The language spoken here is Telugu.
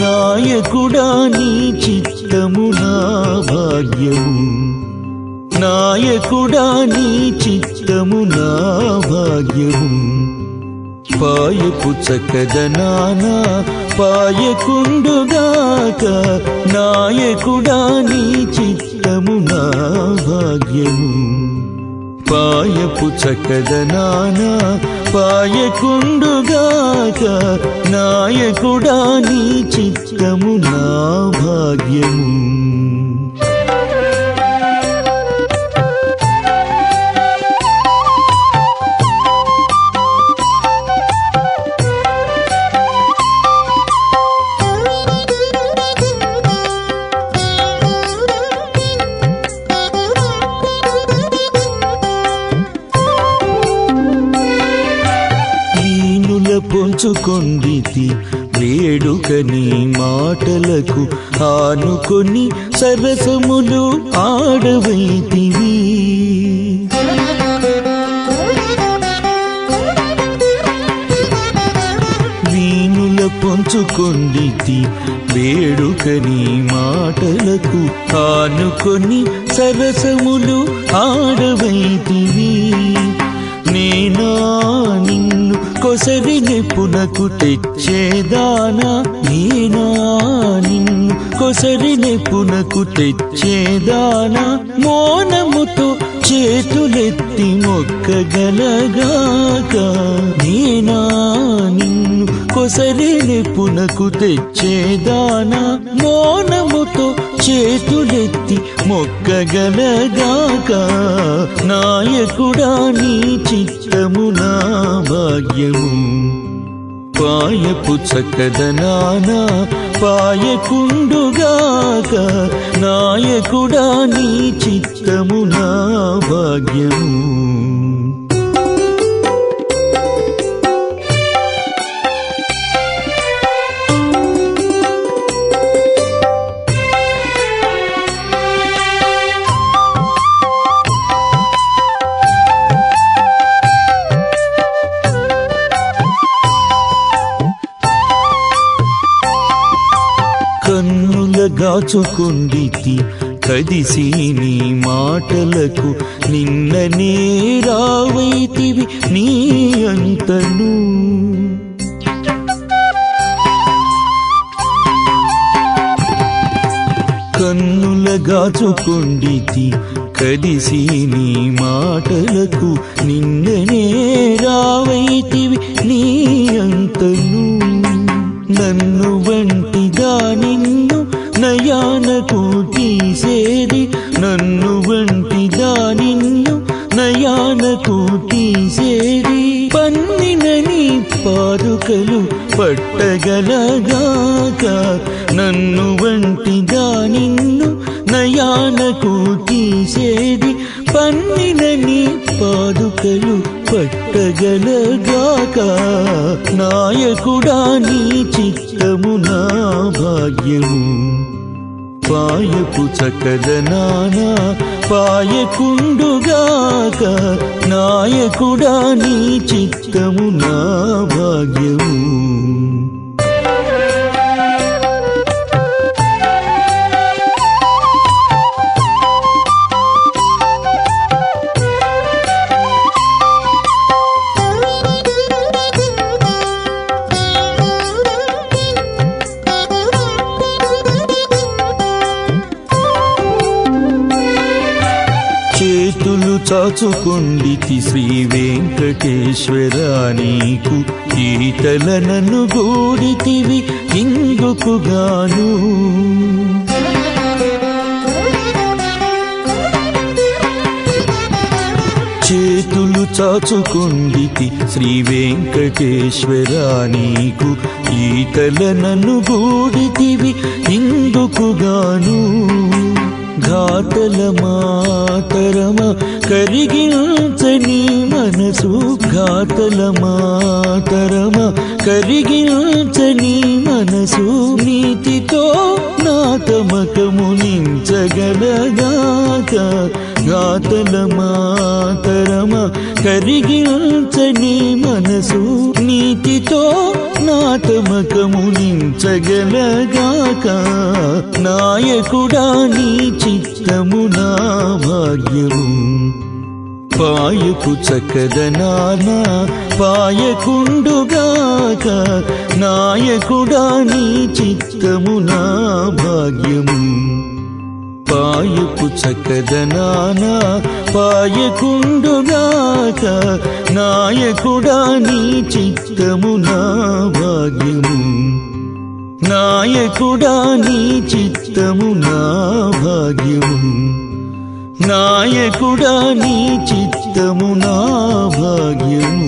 నాయకుడా నీ చిత్తము నా భాగ్యము, నాయకుడా నీ చిత్తము నా భాగ్యము. పాయపు చక్కదనానా పాయకుండుగాక, నాయకుడా నీ చిత్తము నా భాగ్యము. పాయపు చక్కదనానా పాయకుండుగాక, నాయకుడా నీ చిత్తము నా భాగ్యము. పొంచుకొండితి వేడుక నీ మాటలకు ఆనుకొని సరసములు ఆడవైతివి. వీణుల పొంచుకొండితి వేడుక నీ మాటలకు ఆనుకొని సరసములు ఆడవైతివి. నేనా నిన్ను కొసరి నెప్పునకు తెచ్చేదానా, నేనా నిన్ను కొసరి నెప్పునకు తెచ్చేదానా. మోనముతో చేతులెత్తి మొక్కగలగాక, నేనా నిన్ను కొసరి నెప్పునకు తెచ్చేదానా. మోనముతో చేతులెత్తి మొక్కగలగాక, నాయకుడా నీ చిత్తము నా భాగ్యము. పాయపు చక్కదనానా పాయకుండుగాక, నాయకుడా నీ చిత్తము నా భాగ్యము. కన్నుల గాచుకొండితి కదిసి నీ మాటలకు, నిన్ననే రావైతివి నీ అంతను. కన్నుల గాచుకొండితి కదిసి నీ మాటలకు, నిన్ననే రావైతివి నీ అంతను. నన్ను వంటిదా నిన్ను నయానకు తీసేది, నన్ను వంటిదా నిన్ను నయానకు తీసేది. పన్నిన నీ పాదుకలు పట్టగలగాక, నన్ను వంటిదా నిన్ను నయానకు తీసేది. పన్నిన నీ పాదుకలు పట్టగలగాక, నాయకుడా నీ చిత్తము నా భాగ్యము. పాయపు చక్కదనానా పాయకుండుగాక, నాయకుడా నీ చిత్తము నా భాగ్యము. చేతులు చాచుకొండితి శ్రీ వెంకటేశ్వరా నీకు, ఈతలనను గూడితివి ఇందుకుగాను. చేతులు చాచుకొండితి శ్రీ వెంకటేశ్వరా నీకు, ఈతలనను గూడితివి ఇందుకుగాను. ఘాతల మాతరమ కరిగించని మనసు ఘాతల మాతరమ కరిగించని మనసు నీతితో నా తమకము నించగలగాక ఘాతల మాతరమ కరిగించని మనసు నీతితో నా తమకము నించగలగాక నాయకుడా నీ చిత్తము నా భాగ్యము పాయకు చక్కదనాన పాయకుండుగాక నాయకుడా నీ చిత్తము నా భాగ్యము పాయకు చక్కదనాన పాయకుండుగాక నాయకుడా నీ చిత్తము నా భాగ్యము నాయకుడా నీ చిత్తము నా భాగ్యము నాయకుడా నీ చిత్తము నా భాగ్యము